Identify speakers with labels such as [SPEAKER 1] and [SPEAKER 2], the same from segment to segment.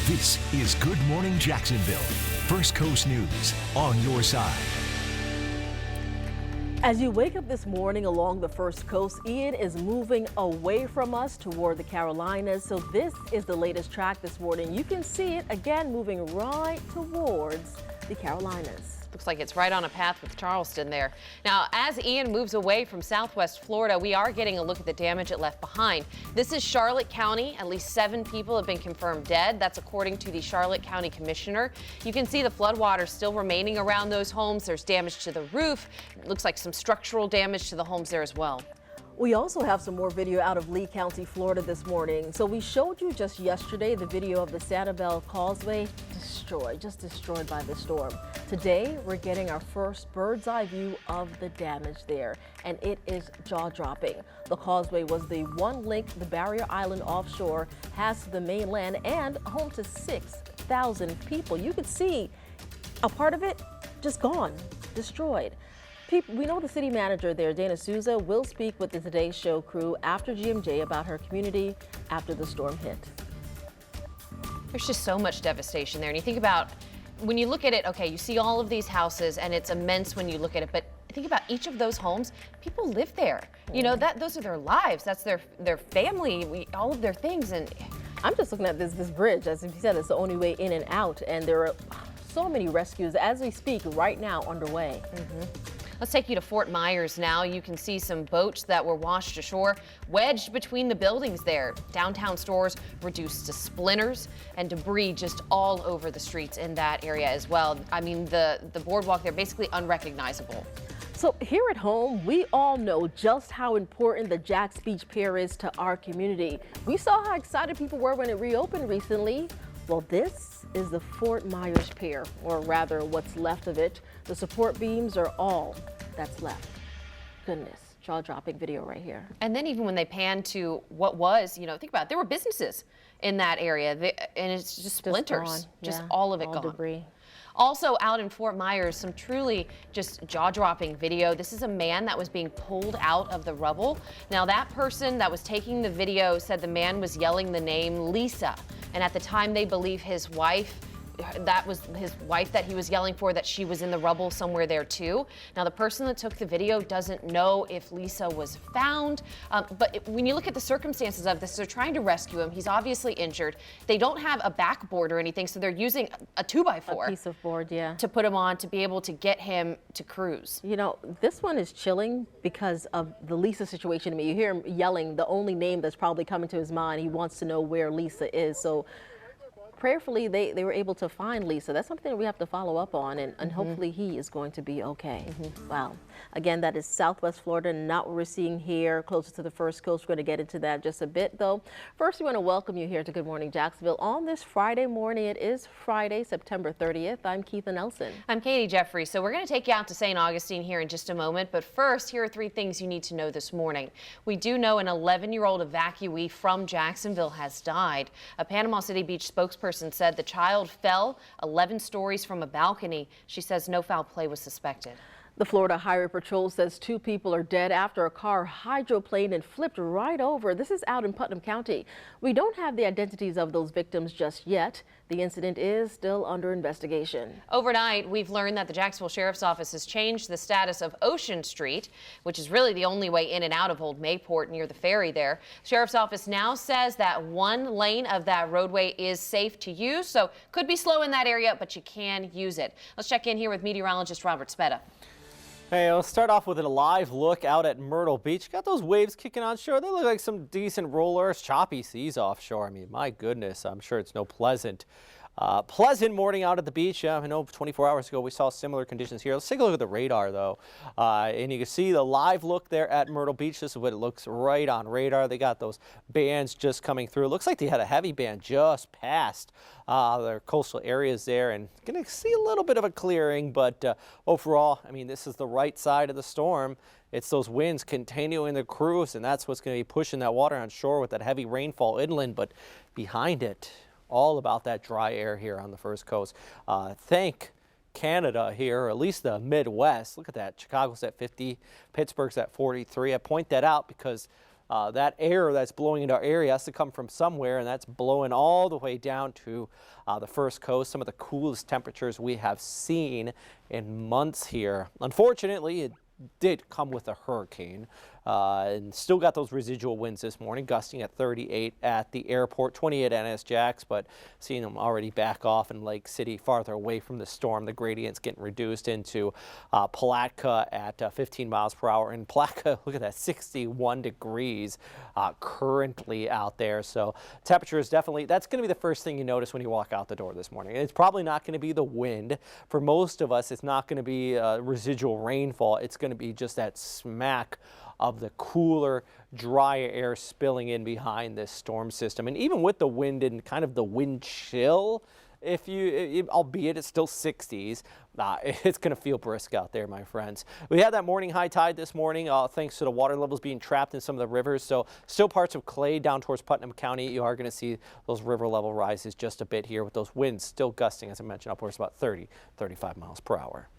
[SPEAKER 1] This is Good Morning Jacksonville. First Coast News on your side.
[SPEAKER 2] As you wake up this morning along the First Coast, Ian is moving away from us toward the Carolinas. So this is the latest track this morning. You can see it again moving right towards the Carolinas.
[SPEAKER 3] Looks like it's right on a path with Charleston there. Now, as Ian moves away from southwest Florida, we are getting a look at the damage it left behind. This is Charlotte County. At least 7 people have been confirmed dead. That's according to the Charlotte County Commissioner. You can see the floodwaters still remaining around those homes. There's damage to the roof. It looks like some structural damage to the homes there as well.
[SPEAKER 2] We also have some more video out of Lee County, Florida this morning. So we showed you just yesterday the video of the Sanibel Causeway just destroyed by the storm. Today, we're getting our first bird's eye view of the damage there, and it is jaw-dropping. The causeway was the one link the Barrier Island offshore has to the mainland and home to 6,000 people. You could see a part of it just gone, destroyed. We know the city manager there, Dana Souza, will speak with the Today Show crew after GMJ about her community after the storm hit.
[SPEAKER 3] There's just so much devastation there. And you think about, when you look at it, okay, you see all of these houses and it's immense when you look at it, but think about each of those homes. People live there. You know, those are their lives. That's their family, all of their things. And
[SPEAKER 2] I'm just looking at this bridge. As you said, it's the only way in and out. And there are so many rescues as we speak right now underway.
[SPEAKER 3] Let's take you to Fort Myers now. You can see some boats that were washed ashore, wedged between the buildings there. Downtown stores reduced to splinters and debris just all over the streets in that area as well. I mean, the boardwalk there basically unrecognizable.
[SPEAKER 2] So here at home, we all know just how important the Jax Beach Pier is to our community. We saw how excited people were when it reopened recently. Well, this is the Fort Myers Pier, or rather what's left of it. The support beams are all that's left. Goodness, jaw-dropping video right here.
[SPEAKER 3] And then even when they pan to what was, you know, think about it, there were businesses in that area, and it's just splinters, just all of it gone.
[SPEAKER 2] Debris.
[SPEAKER 3] Also out in Fort Myers, some truly just jaw-dropping video. This is a man that was being pulled out of the rubble. Now that person that was taking the video said the man was yelling the name Lisa. And at the time they believe his wife, that was his wife that he was yelling for, that she was in the rubble somewhere there too. Now the person that took the video doesn't know if Lisa was found, but when you look at the circumstances of this, they're trying to rescue him. He's obviously injured. They don't have a backboard or anything, so they're using a 2x4.
[SPEAKER 2] A piece of board, yeah.
[SPEAKER 3] To put him on to be able to get him to cruise.
[SPEAKER 2] You know, this one is chilling because of the Lisa situation. I mean, you hear him yelling the only name that's probably coming to his mind. He wants to know where Lisa is. So prayerfully, they were able to find Lisa. That's something that we have to follow up on, and hopefully he is going to be okay. Wow. Again, that is Southwest Florida, not what we're seeing here closer to the First Coast. We're going to get into that in just a bit, though. First, we want to welcome you here to Good Morning Jacksonville on this Friday morning. It is Friday, September 30th. I'm Keitha Nelson.
[SPEAKER 3] I'm Katie Jeffrey. So we're going to take you out to St. Augustine here in just a moment. But first, here are 3 things you need to know this morning. We do know an 11-year-old evacuee from Jacksonville has died. A Panama City Beach spokesperson said the child fell 11 stories from a balcony. She says no foul play was suspected.
[SPEAKER 2] The Florida Highway Patrol says 2 people are dead after a car hydroplaned and flipped right over. This is out in Putnam County. We don't have the identities of those victims just yet. The incident is still under investigation.
[SPEAKER 3] Overnight, we've learned that the Jacksonville Sheriff's Office has changed the status of Ocean Street, which is really the only way in and out of Old Mayport near the ferry there. Sheriff's Office now says that 1 lane of that roadway is safe to use, so could be slow in that area, but you can use it. Let's check in here with meteorologist Robert Speta.
[SPEAKER 4] Hey, let's start off with a live look out at Myrtle Beach. Got those waves kicking on shore. They look like some decent rollers, choppy seas offshore. I mean, my goodness, I'm sure it's no pleasant morning out at the beach. I know 24 hours ago we saw similar conditions here. Let's take a look at the radar, though. And you can see the live look there at Myrtle Beach. This is what it looks right on radar. They got those bands just coming through. It looks like they had a heavy band just past their coastal areas there, and going to see a little bit of a clearing, but overall, I mean, this is the right side of the storm. It's those winds continuing the cruise, and that's what's going to be pushing that water on shore with that heavy rainfall inland, but behind it, all about that dry air here on the First Coast. Thank Canada here, or at least the Midwest. Look at that. Chicago's at 50, Pittsburgh's at 43. I point that out because that air that's blowing into our area has to come from somewhere, and that's blowing all the way down to the First Coast. Some of the coolest temperatures we have seen in months here. Unfortunately, it did come with a hurricane, and still got those residual winds this morning, gusting at 38 at the airport, 28 at NSJAX, but seeing them already back off in Lake City, farther away from the storm. The gradient's getting reduced into Palatka at 15 miles per hour. In Palatka, look at that, 61 degrees currently out there. So temperature is definitely, that's going to be the first thing you notice when you walk out the door this morning. And it's probably not going to be the wind. For most of us, it's not going to be residual rainfall. It's going to be just that smack of the cooler, drier air spilling in behind this storm system. And even with the wind and kind of the wind chill, albeit it's still 60s, it's going to feel brisk out there, my friends. We had that morning high tide this morning thanks to the water levels being trapped in some of the rivers. So still parts of Clay down towards Putnam County. You are going to see those river level rises just a bit here with those winds still gusting, as I mentioned, upwards about 30, 35 miles per hour.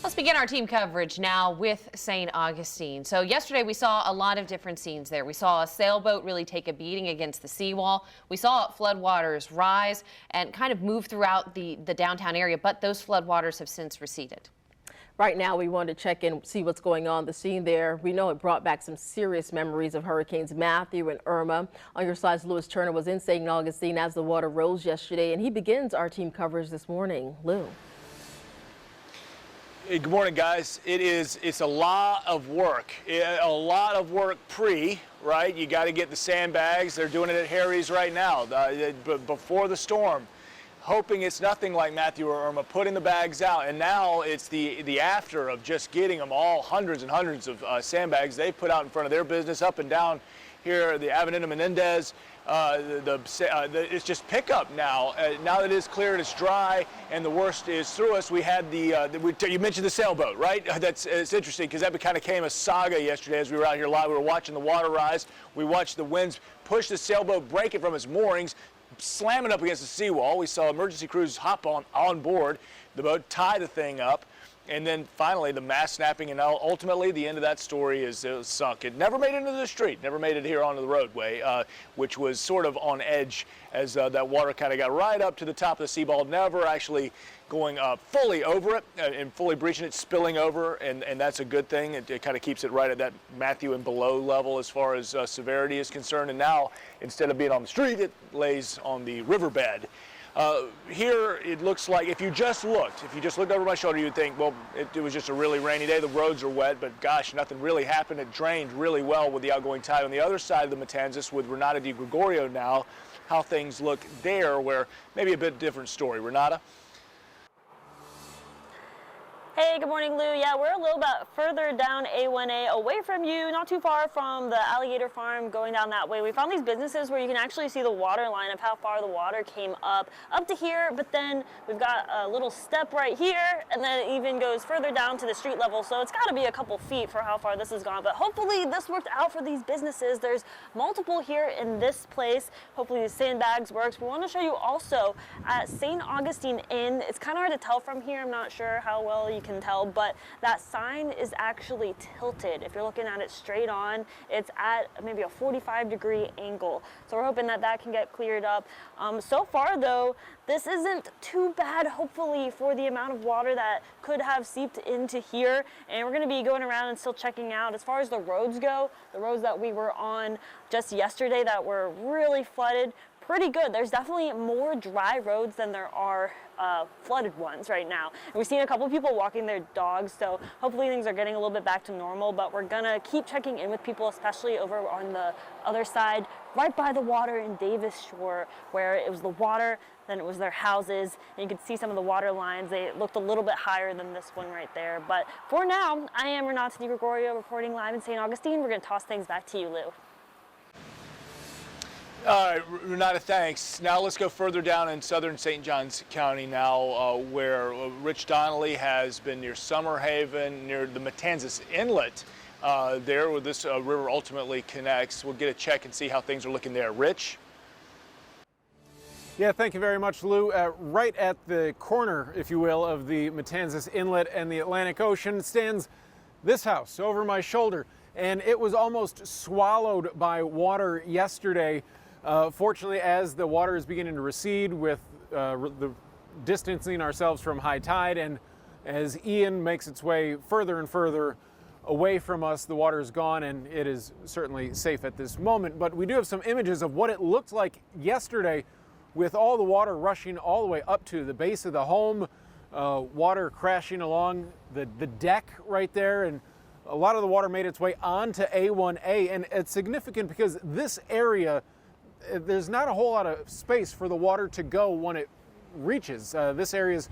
[SPEAKER 3] Let's begin our team coverage now with St. Augustine. So yesterday we saw a lot of different scenes there. We saw a sailboat really take a beating against the seawall. We saw floodwaters rise and kind of move throughout the downtown area, but those floodwaters have since receded.
[SPEAKER 2] Right now, we want to check in, see what's going on. The scene there, we know it brought back some serious memories of Hurricanes Matthew and Irma. On your slides, Lewis Turner was in St. Augustine as the water rose yesterday, and he begins our team coverage this morning. Lou.
[SPEAKER 5] Good morning, guys. It's a lot of work. Right? You got to get the sandbags. They're doing it at Harry's right now, before the storm, hoping it's nothing like Matthew or Irma, putting the bags out. And now it's the after of just getting them all, hundreds and hundreds of sandbags they put out in front of their business up and down here, the Avenida Menendez. It's just pickup now. Now that it's cleared, it's dry, and the worst is through us. We had you mentioned the sailboat, right? It's interesting because that kind of became a saga yesterday as we were out here live. We were watching the water rise. We watched the winds push the sailboat, break it from its moorings, slam it up against the seawall. We saw emergency crews hop on board the boat, tie the thing up. And then finally the mast snapping, and ultimately the end of that story is it was sunk. It never made it into the street, never made it here onto the roadway, which was sort of on edge as that water kind of got right up to the top of the seawall, never actually going fully over it and fully breaching it, spilling over, and that's a good thing. It kind of keeps it right at that Matthew and below level as far as severity is concerned. And now, instead of being on the street, it lays on the riverbed. Here it looks like if you just looked over my shoulder, you'd think, well, it was just a really rainy day. The roads are wet, but gosh, nothing really happened. It drained really well with the outgoing tide. On the other side of the Matanzas with Renata Di Gregorio now, how things look there, where maybe a bit different story. Renata?
[SPEAKER 6] Hey, good morning, Lou. Yeah, we're a little bit further down A1A, away from you, not too far from the alligator farm, going down that way. We found these businesses where you can actually see the water line of how far the water came up to here, but then we've got a little step right here, and then it even goes further down to the street level, so it's got to be a couple feet for how far this has gone, but hopefully this worked out for these businesses. There's multiple here in this place. Hopefully the sandbags works. We want to show you also at St. Augustine Inn. It's kind of hard to tell from here. I'm not sure how well you can tell, but that sign is actually tilted. If you're looking at it straight on, it's at maybe a 45-degree angle. So we're hoping that that can get cleared up. So far though, this isn't too bad, hopefully, for the amount of water that could have seeped into here. And we're going to be going around and still checking out. As far as the roads go, the roads that we were on just yesterday that were really flooded, pretty good. There's definitely more dry roads than there are flooded ones right now. And we've seen a couple people walking their dogs, so hopefully things are getting a little bit back to normal, but we're gonna keep checking in with people, especially over on the other side, right by the water in Davis Shore, where it was the water, then it was their houses, and you could see some of the water lines. They looked a little bit higher than this one right there. But for now, I am Renata Di Gregorio reporting live in St. Augustine. We're gonna toss things back to you, Lou.
[SPEAKER 5] All right, Renata, thanks. Now let's go further down in southern St. Johns County now, where Rich Donnelly has been near Summer Haven, near the Matanzas Inlet, there where this river ultimately connects. We'll get a check and see how things are looking there. Rich?
[SPEAKER 7] Yeah, thank you very much, Lou. Right at the corner, if you will, of the Matanzas Inlet and the Atlantic Ocean stands this house over my shoulder. and it was almost swallowed by water yesterday. Fortunately, as the water is beginning to recede with the distancing ourselves from high tide, and as Ian makes its way further and further away from us, the water is gone and it is certainly safe at this moment. But we do have some images of what it looked like yesterday with all the water rushing all the way up to the base of the home, water crashing along the deck right there, and a lot of the water made its way onto A1A. And it's significant because this area, there's not a whole lot of space for the water to go when it reaches. This area is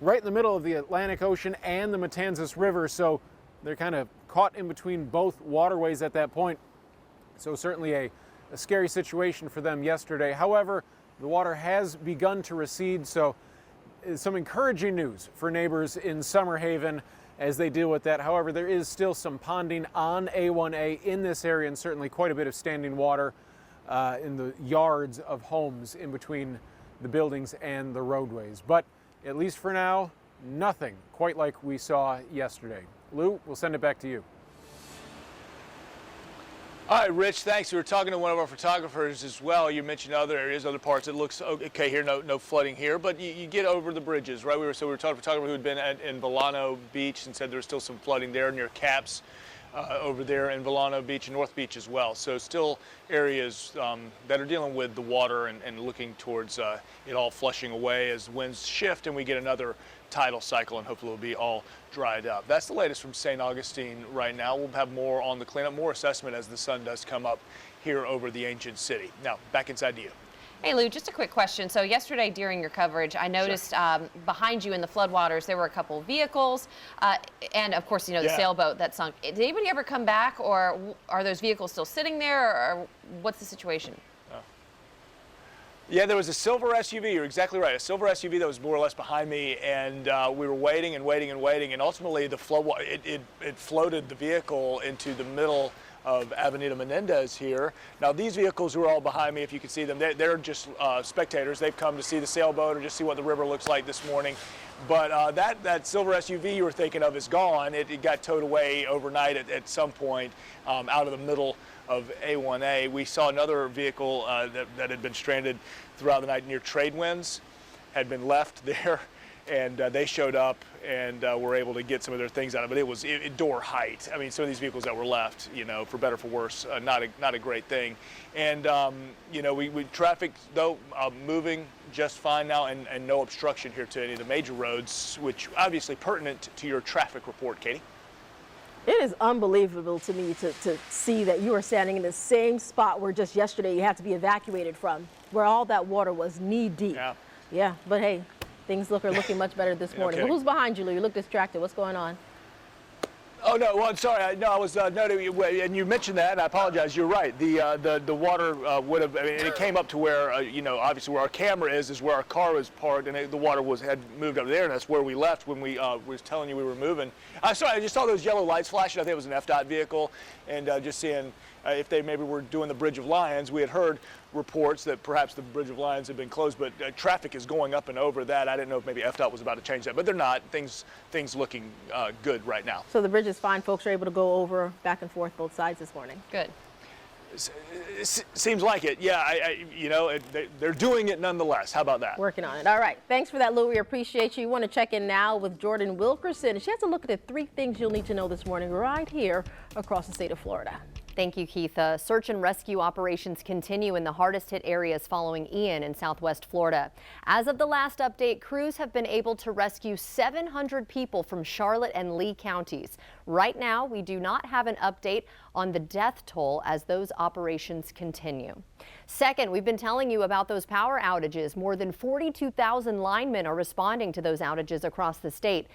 [SPEAKER 7] right in the middle of the Atlantic Ocean and the Matanzas River, so they're kind of caught in between both waterways at that point. So certainly a scary situation for them yesterday. However, the water has begun to recede, so some encouraging news for neighbors in Summerhaven as they deal with that. However, there is still some ponding on A1A in this area, and certainly quite a bit of standing water in the yards of homes in between the buildings and the roadways. But at least for now, nothing quite like we saw yesterday. Lou, we'll send it back to you.
[SPEAKER 5] All right, Rich, thanks. We were talking to one of our photographers as well. You mentioned other areas, other parts. It looks okay here, no flooding here, but you get over the bridges, right? We were talking to a photographer who had been in Volano Beach and said there was still some flooding there near Caps over there in Volano Beach and North Beach as well. So still areas that are dealing with the water and looking towards it all flushing away as winds shift and we get another tidal cycle, and hopefully it'll be all dried up. That's the latest from St. Augustine right now. We'll have more on the cleanup, more assessment as the sun does come up here over the ancient city. Now, back inside to you.
[SPEAKER 3] Hey, Lou, just a quick question. So yesterday during your coverage, I noticed behind you in the floodwaters, there were a couple vehicles and, of course, the sailboat that sunk. Did anybody ever come back, or are those vehicles still sitting there, or what's the situation?
[SPEAKER 5] Yeah, there was a silver SUV. You're exactly right. A silver SUV that was more or less behind me, and we were waiting and waiting and waiting, and ultimately the flood, it floated the vehicle into the middle of Avenida Menendez here. Now these vehicles who are all behind me, if you can see them, they're just spectators. They've come to see the sailboat or just see what the river looks like this morning. But that silver SUV you were thinking of is gone. It got towed away overnight at some point out of the middle of A1A. We saw another vehicle that had been stranded throughout the night near Tradewinds, had been left there, and they showed up and were able to get some of their things out of it. It was door height. I mean, some of these vehicles that were left, for better or for worse, not a great thing. And we traffic though moving just fine now, and no obstruction here to any of the major roads, which obviously pertinent to your traffic report, Katie.
[SPEAKER 2] It is unbelievable to me to see that you are standing in the same spot where just yesterday you had to be evacuated from, where all that water was knee deep. Yeah, but hey, things are looking much better this morning. But who's behind you, Lou? You look distracted. What's going on?
[SPEAKER 5] Oh, no, well, I'm sorry. I was noting, and you mentioned that, and I apologize. You're right. The water would have, it came up to where, obviously where our camera is where our car was parked, and the water had moved up there, and that's where we left when we was telling you we were moving. Sorry, I just saw those yellow lights flashing. I think it was an FDOT vehicle, and just seeing if they maybe were doing the Bridge of Lions. We had heard reports that perhaps the Bridge of Lions had been closed, but traffic is going up and over that. I didn't know if maybe FDOT was about to change that, but they're not. Things looking good right now.
[SPEAKER 2] So the bridge is fine. Folks are able to go over back and forth both sides this morning.
[SPEAKER 3] Good.
[SPEAKER 5] Seems like it. Yeah, they're doing it nonetheless. How about that?
[SPEAKER 2] Working on it. All right. Thanks for that, Lou. We appreciate you. You want to check in now with Jordan Wilkerson. She has a look at the 3 things you'll need to know this morning right here across the state of Florida.
[SPEAKER 8] Thank you, Keitha. Search and rescue operations continue in the hardest hit areas following Ian in southwest Florida. As of the last update, crews have been able to rescue 700 people from Charlotte and Lee counties. Right now, we do not have an update on the death toll as those operations continue. Second, we've been telling you about those power outages. More than 42,000 linemen are responding to those outages across the state.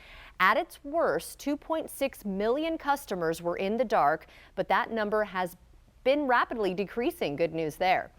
[SPEAKER 8] At its worst, 2.6 million customers were in the dark, but that number has been rapidly decreasing. Good news there.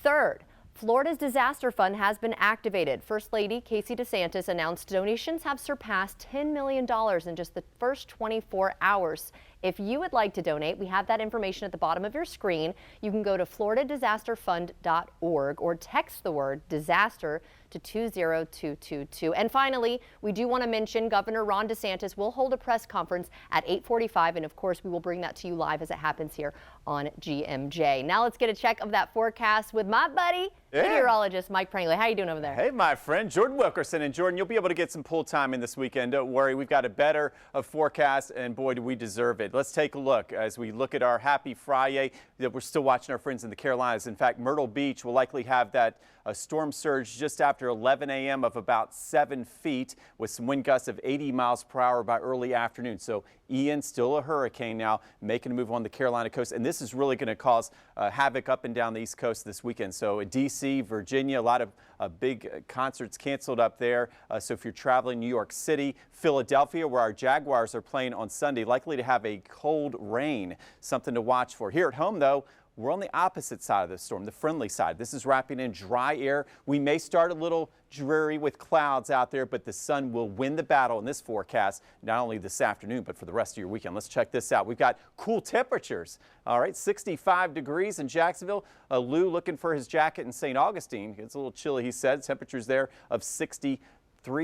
[SPEAKER 8] Third, Florida's disaster fund has been activated. First Lady Casey DeSantis announced donations have surpassed $10 million in just the first 24 hours. If you would like to donate, we have that information at the bottom of your screen. You can go to floridadisasterfund.org or text the word disaster to 20222. And finally, we do want to mention Governor Ron DeSantis will hold a press conference at 8:45, and of course we will bring that to you live as it happens here on GMJ. Now let's get a check of that forecast with my buddy, meteorologist Mike Prangley. How you doing over there?
[SPEAKER 9] Hey, my friend, Jordan Wilkerson. And Jordan, you'll be able to get some pool time in this weekend. Don't worry, we've got a better forecast, and boy, do we deserve it. Let's take a look as we look at our happy Friday. We're still watching our friends in the Carolinas. In fact, Myrtle Beach will likely have that storm surge just after 11 a.m. of about 7 feet with some wind gusts of 80 miles per hour by early afternoon. So Ian, still a hurricane now, making a move on the Carolina coast. And this is really going to cause havoc up and down the East Coast this weekend. So D.C., Virginia, a lot of big concerts canceled up there. So if you're traveling New York City, Philadelphia, where our Jaguars are playing on Sunday, likely to have a cold rain, something to watch for. Here at home, though, we're on the opposite side of the storm, the friendly side. This is wrapping in dry air. We may start a little dreary with clouds out there, but the sun will win the battle in this forecast, not only this afternoon, but for the rest of your weekend. Let's check this out. We've got cool temperatures. All right, 65 degrees in Jacksonville. Lou looking for his jacket in St. Augustine. It's a little chilly, he said. Temperatures there of 63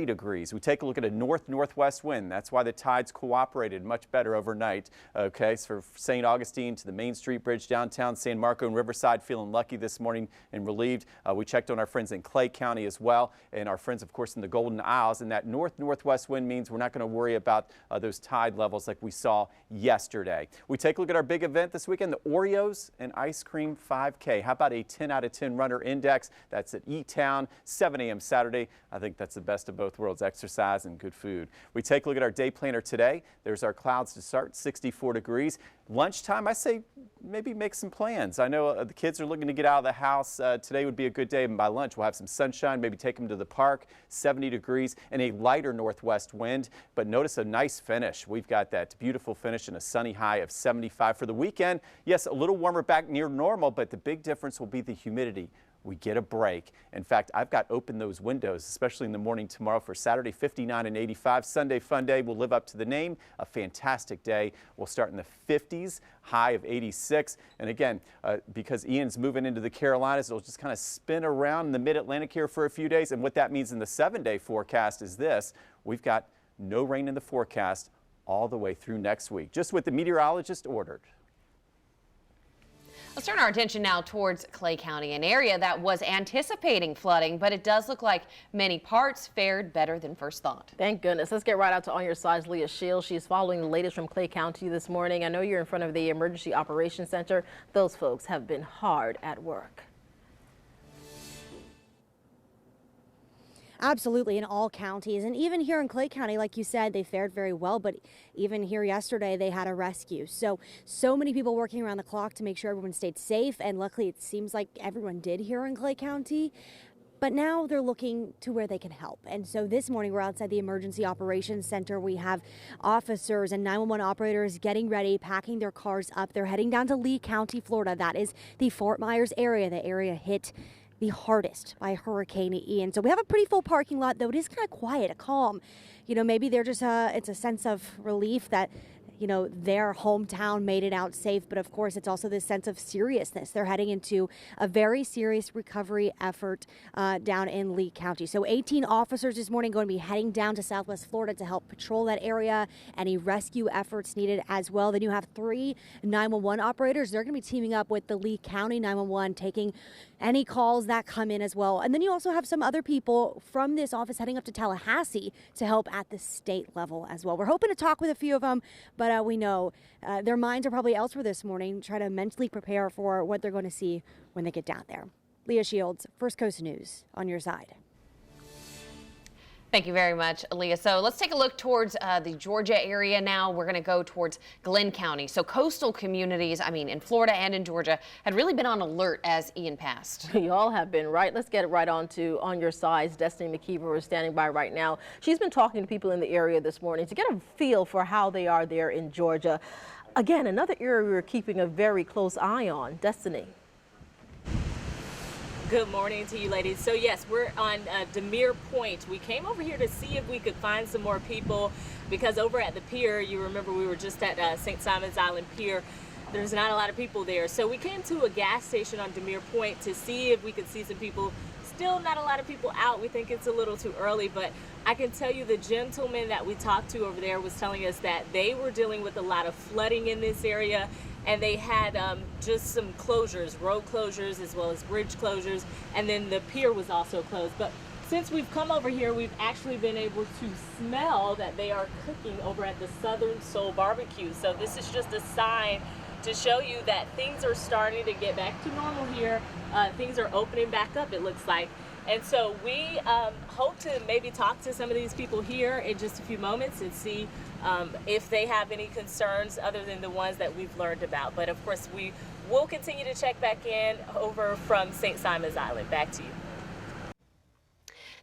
[SPEAKER 9] degrees. We take a look at a north-northwest wind. That's why the tides cooperated much better overnight. Okay, so for St. Augustine to the Main Street Bridge downtown, San Marco and Riverside, feeling lucky this morning and relieved. We checked on our friends in Clay County as well, and our friends, of course, in the Golden Isles. And that north-northwest wind means we're not going to worry about those tide levels like we saw yesterday. We take a look at our big event this weekend, the Oreos and Ice Cream 5K. How about a 10 out of 10 runner index? That's at E-Town, 7 a.m. Saturday. I think that's the best of both worlds, exercise and good food. We take a look at our day planner today. There's our clouds to start, 64 degrees. Lunchtime, I say maybe make some plans. I know the kids are looking to get out of the house. Today would be a good day, and by lunch we'll have some sunshine, maybe take them to the park, 70 degrees and a lighter northwest wind. But notice a nice finish. We've got that beautiful finish and a sunny high of 75 for the weekend. Yes, a little warmer back near normal, but the big difference will be the humidity. We get a break. In fact, I've got open those windows, especially in the morning tomorrow for Saturday, 59 and 85. Sunday, fun day. We'll live up to the name. A fantastic day. We'll start in the 50s, high of 86. And again, because Ian's moving into the Carolinas, it'll just kind of spin around in the mid-Atlantic here for a few days. And what that means in the 7-day forecast is this. We've got no rain in the forecast all the way through next week, just what the meteorologist ordered.
[SPEAKER 3] Let's turn our attention now towards Clay County, an area that was anticipating flooding, but it does look like many parts fared better than first thought.
[SPEAKER 2] Thank goodness. Let's get right out to On Your Side's Leah Shields. She's following the latest from Clay County this morning. I know you're in front of the Emergency Operations Center. Those folks have been hard at work.
[SPEAKER 10] Absolutely, in all counties, and even here in Clay County, like you said, they fared very well, but even here yesterday they had a rescue. So many people working around the clock to make sure everyone stayed safe, and luckily it seems like everyone did here in Clay County. But now they're looking to where they can help. And so this morning we're outside the Emergency Operations Center. We have officers and 911 operators getting ready, packing their cars up. They're heading down to Lee County, Florida. That is the Fort Myers area, the area hit the hardest by Hurricane Ian. So we have a pretty full parking lot, though it is kind of quiet, calm. You know, maybe they're just, it's a sense of relief that, you know, their hometown made it out safe. But of course, it's also this sense of seriousness. They're heading into a very serious recovery effort down in Lee County. So 18 officers this morning going to be heading down to Southwest Florida to help patrol that area. Any rescue efforts needed as well. Then you have 3 911 operators. They're going to be teaming up with the Lee County 911, taking any calls that come in as well. And then you also have some other people from this office heading up to Tallahassee to help at the state level as well. We're hoping to talk with a few of them, but we know their minds are probably elsewhere this morning, try to mentally prepare for what they're going to see when they get down there. Leah Shields, First Coast News, On Your Side.
[SPEAKER 3] Thank you very much, Aaliyah. So let's take a look towards the Georgia area now. We're going to go towards Glenn County. So coastal communities, in Florida and in Georgia, had really been on alert as Ian passed.
[SPEAKER 2] You all have been, right? Let's get it right on to On Your Side's Destiny McKeever is standing by right now. She's been talking to people in the area this morning to get a feel for how they are there in Georgia. Again, another area we're keeping a very close eye on. Destiny.
[SPEAKER 11] Good morning to you, ladies. So yes, we're on Demir Point. We came over here to see if we could find some more people because over at the pier, you remember we were just at St. Simon's Island Pier, there's not a lot of people there. So we came to a gas station on Demir Point to see if we could see some people still not a lot of people out. We think it's a little too early, but I can tell you the gentleman that we talked to over there was telling us that they were dealing with a lot of flooding in this area, and they had just some closures, road closures as well as bridge closures, and then the pier was also closed. But since we've come over here, we've actually been able to smell that they are cooking over at the Southern Soul Barbecue. So this is just a sign to show you that things are starting to get back to normal here. Things are opening back up, it looks like. And so we hope to maybe talk to some of these people here in just a few moments and see if they have any concerns other than the ones that we've learned about. But of course, we will continue to check back in over from St. Simon's Island. Back to you.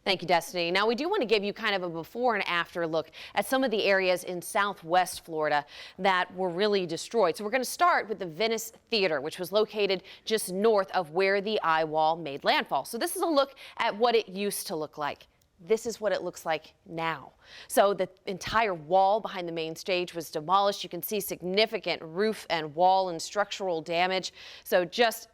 [SPEAKER 3] Thank you, Destiny. Now, we do want to give you kind of a before and after look at some of the areas in Southwest Florida that were really destroyed. So we're going to start with the Venice Theater, which was located just north of where the eye wall made landfall. So this is a look at what it used to look like. This is what it looks like now. So the entire wall behind the main stage was demolished. You can see significant roof and wall and structural damage. So just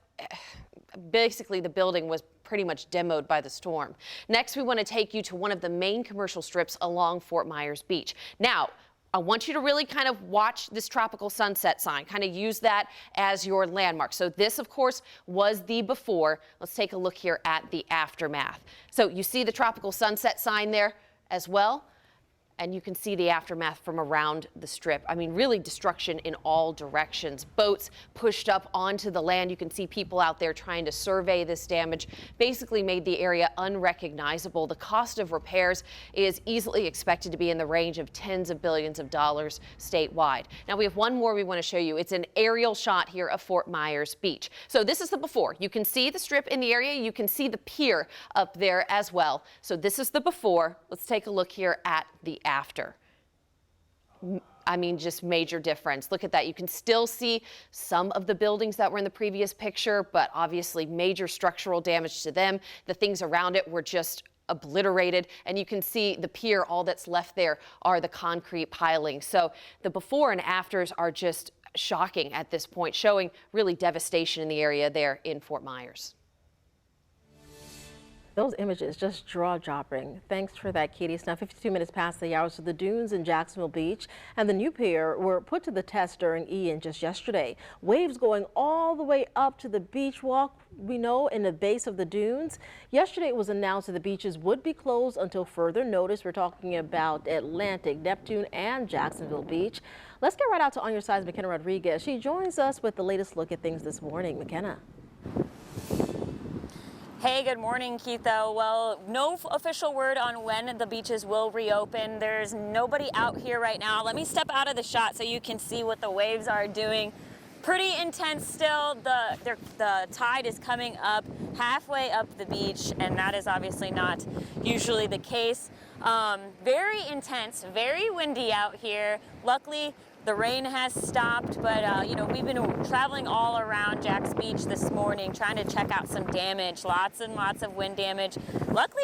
[SPEAKER 3] basically the building was pretty much demoed by the storm. Next, we want to take you to one of the main commercial strips along Fort Myers Beach. Now, I want you to really kind of watch this tropical sunset sign, kind of use that as your landmark. So this, of course, was the before. Let's take a look here at the aftermath. So you see the tropical sunset sign there as well. And you can see the aftermath from around the strip. I mean, really destruction in all directions. Boats pushed up onto the land. You can see people out there trying to survey this damage. Basically made the area unrecognizable. The cost of repairs is easily expected to be in the range of tens of billions of dollars statewide. Now we have one more we want to show you. It's an aerial shot here of Fort Myers Beach. So this is the before. You can see the strip in the area. You can see the pier up there as well. So this is the before. Let's take a look here at the after. I mean, just major difference. Look at that. You can still see some of the buildings that were in the previous picture, but obviously major structural damage to them. The things around it were just obliterated, and you can see the pier. All that's left there are the concrete pilings. So the before and afters are just shocking at this point, showing really devastation in the area there in Fort Myers.
[SPEAKER 2] Those images just jaw-dropping. Thanks for that, Katie. It's now 52 minutes past the hour, so the dunes in Jacksonville Beach and the new pier were put to the test during Ian just yesterday. Waves going all the way up to the beach walk, we know, in the base of the dunes. Yesterday it was announced that the beaches would be closed until further notice. We're talking about Atlantic, Neptune, and Jacksonville Beach. Let's get right out to On Your Side's McKenna Rodriguez. She joins us with the latest look at things this morning. McKenna.
[SPEAKER 6] Hey, good morning, Keitho. Well, no official word on when the beaches will reopen. There's nobody out here right now. Let me step out of the shot so you can see what the waves are doing. Pretty intense still. The tide is coming up halfway up the beach, and that is obviously not usually the case. Very intense, very windy out here. Luckily, the rain has stopped, but you know, we've been traveling all around Jax Beach this morning trying to check out some damage, lots and lots of wind damage. Luckily,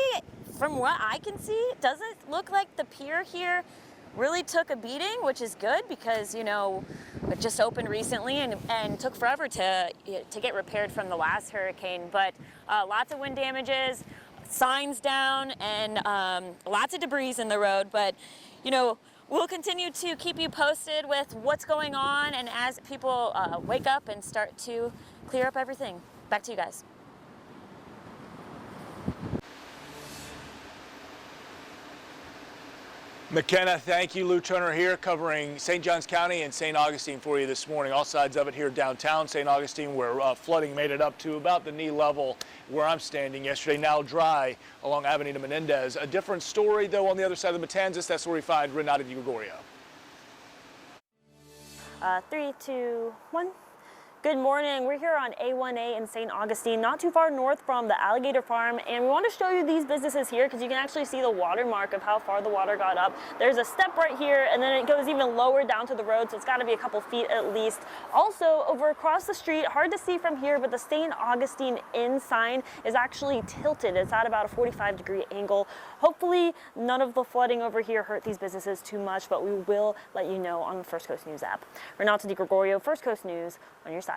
[SPEAKER 6] from what I can see, it doesn't look like the pier here really took a beating, which is good because, you know, it just opened recently and took forever to get repaired from the last hurricane. But lots of wind damages, signs down, and lots of debris in the road. But, you know, we'll continue to keep you posted with what's going on and as people wake up and start to clear up everything. Back to you guys.
[SPEAKER 5] McKenna, thank you. Lou Turner here covering St. Johns County and St. Augustine for you this morning. All sides of it here downtown St. Augustine, where flooding made it up to about the knee level where I'm standing yesterday. Now dry along Avenida Menendez. A different story, though, on the other side of the Matanzas. That's where we find Renata DiGregorio.
[SPEAKER 6] 3, 2, 1. Good morning. We're here on A1A in St. Augustine, not too far north from the Alligator Farm, and we want to show you these businesses here because you can actually see the watermark of how far the water got up. There's a step right here, and then it goes even lower down to the road, so it's got to be a couple feet at least. Also, over across the street, hard to see from here, but the St. Augustine Inn sign is actually tilted. It's at about a 45-degree angle. Hopefully, none of the flooding over here hurt these businesses too much, but we will let you know on the First Coast News app. Renata DiGregorio, First Coast News, on your side.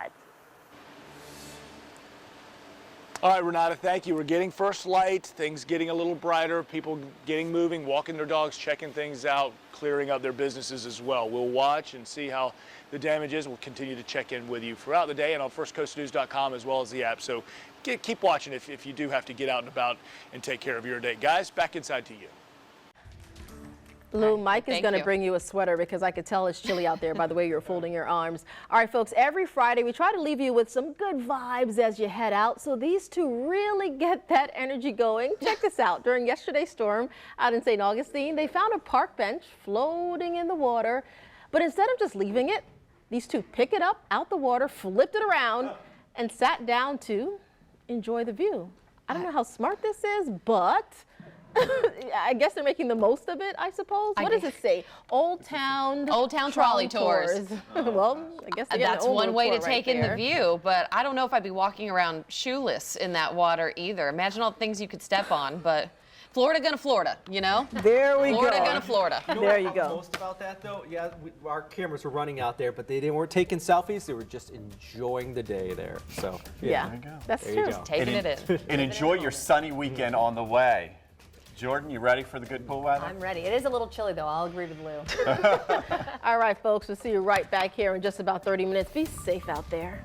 [SPEAKER 5] All right, Renata, thank you. We're getting first light, things getting a little brighter, people getting moving, walking their dogs, checking things out, clearing up their businesses as well. We'll watch and see how the damage is. We'll continue to check in with you throughout the day and on firstcoastnews.com as well as the app. So keep watching if you do have to get out and about and take care of your day. Guys, back inside to you.
[SPEAKER 2] Lou, Mike is
[SPEAKER 3] Thank
[SPEAKER 2] going to
[SPEAKER 3] you.
[SPEAKER 2] bring you a sweater because I could tell it's chilly out there by the way you're folding your arms. All right, folks, every Friday we try to leave you with some good vibes as you head out. So these two really get that energy going. Check this out. During yesterday's storm out in St. Augustine, they found a park bench floating in the water. But instead of just leaving it, these two pick it up out the water, flipped it around, and sat down to enjoy the view. I don't know how smart this is, but I guess they're making the most of it, I suppose. What does it say? Old Town
[SPEAKER 3] Trolley Tours.
[SPEAKER 2] Well, I guess
[SPEAKER 3] That's one way to take in the view, but I don't know if I'd be walking around shoeless in that water either. Imagine all the things you could step on, but Florida gonna Florida, you know?
[SPEAKER 2] There we
[SPEAKER 3] Florida
[SPEAKER 2] go.
[SPEAKER 3] gonna Florida.
[SPEAKER 4] You know
[SPEAKER 2] There
[SPEAKER 4] what I
[SPEAKER 2] you
[SPEAKER 4] love
[SPEAKER 2] go.
[SPEAKER 4] most about that, though? Yeah, our cameras were running out there, but they weren't taking selfies. They were just enjoying the day there. So,
[SPEAKER 2] Yeah,
[SPEAKER 9] There you go.
[SPEAKER 2] that's
[SPEAKER 4] There you
[SPEAKER 2] true.
[SPEAKER 4] go.
[SPEAKER 3] Taking it in.
[SPEAKER 9] And enjoy your sunny weekend on the way. Jordan, you ready for the good pool weather?
[SPEAKER 8] I'm ready. It is a little chilly, though. I'll agree with Lou.
[SPEAKER 2] All right, folks, we'll see you right back here in just about 30 minutes. Be safe out there.